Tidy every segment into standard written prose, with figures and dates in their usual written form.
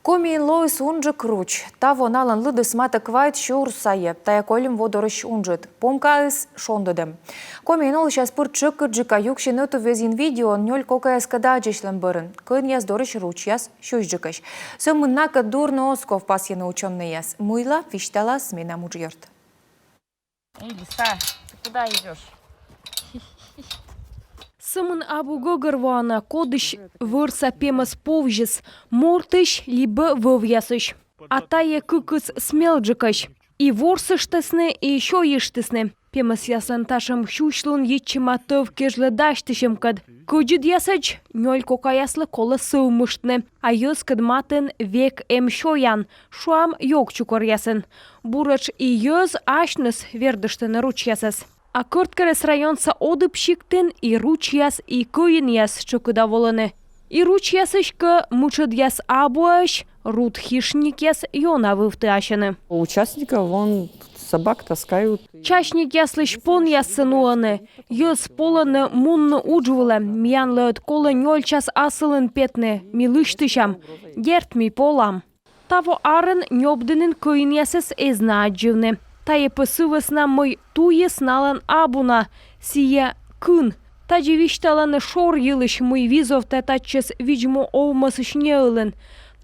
Комін лойс унжик руч. Та воналан лыдыс маты квайт шур сайы. Тая колем водорыш унжит. Помкаыс шондыдым. Комін ол шас пыр чыкы джика юкшин өту везин видео нёль кокаяс када джешлен бырын. Кын яс дорыш руч яс шуш джикаш. Сымыннака дурно осков пас яны учённый яс. Мыла фиштала смена муджьёрт. Эй, Лиса, ты куда идешь? Сымын абу гогырвана кодыш вырса пемас повжис, мортыш либо вывьясыш. А тае кыкыс смелджикаш. И ворсыштысны, и еще ештысны. Пемас яслан ташам щучлун етчиматов кежледаштышем кад. Куджид ясач, нёль кокаяслы колы сывмыштны. А ёс кадматын век шоян, шуам йок чукор ясын. Бурач и ёз ашныс вердыштыны руч ясас. А кырткарес районса одып шиктен и руч яс, и кыйын яс чукыда волыны. И руч ясышка мучыд яс абуаш, рут хищник яс йона вывты ашыны. У участников вон собак таскают. Чашник яслыш пон яс сынуаны. Ёс поланы мунны уджвылы, мянлыт колы нёль час асылын петны, милыштышам, герт ми полам. Таво арын нёбдынын кыйын ясыс эзна аджывны. Тае пысывысна мой туе сналан абуна, сия кын. Таджи вишталаны шор йылыш мой визов татачес виджмо овмасыш неылын.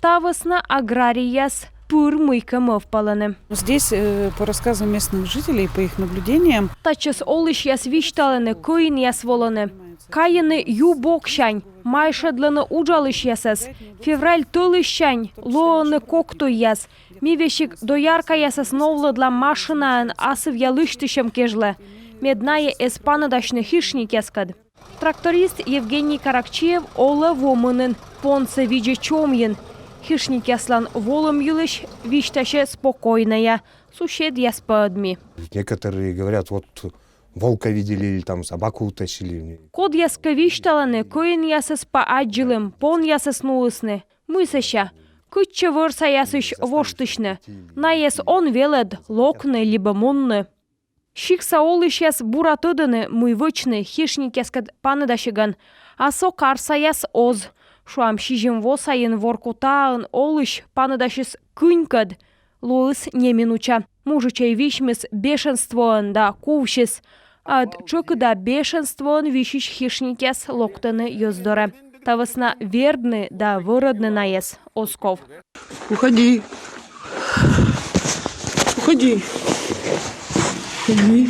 Тавысна аграрияс пыр мыйка мывпаланы. Здесь, по рассказам местных жителей, по их наблюдениям, Тачес олыш яс вишталаны кыйын яс воланы. Кайыны ю бокшань, майшадланы уджалыш ясас. Февраль тылыщань, лоаны кокту яс. Мивешик доярка ясас новладла машинаан асыв ялыштышем кежле. Медная эспанадашны хищник яскад. Тракторист Евгений Каракчиев олы вомынын, понце виде чомьын. Хищник яслан волым юлыш, вишташе спокойная. Сушед яспадми. Некоторые говорят, вот волка видели или там собаку утащили. Код яска вишталаны, кыйын ясас па аджилым, пон ясас нуысны. Мысаща. Кытчы вырса ясыш воштышны. Наес он велед, локны, либо мунны. Шикса олыш яс буратыдыны, мыйвычны, хищник яскад паныдашыган. Асо карса яс оз. Шуам шижим восайын воркутаын олыш паныдашыс кынькад. Луыс не минуча. Мужичай вишмес бешенствоан да кувшис. Ад чыкыда бешенствоан вишиш хищник яс локтаны ёздоры. Тавысна вердны да выродны наес осков. уходи. Уходи. Уходи.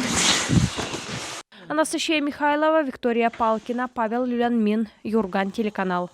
Анастасия Михайлова, Виктория Палкина, Павел Люлянмин, Юрган, телеканал.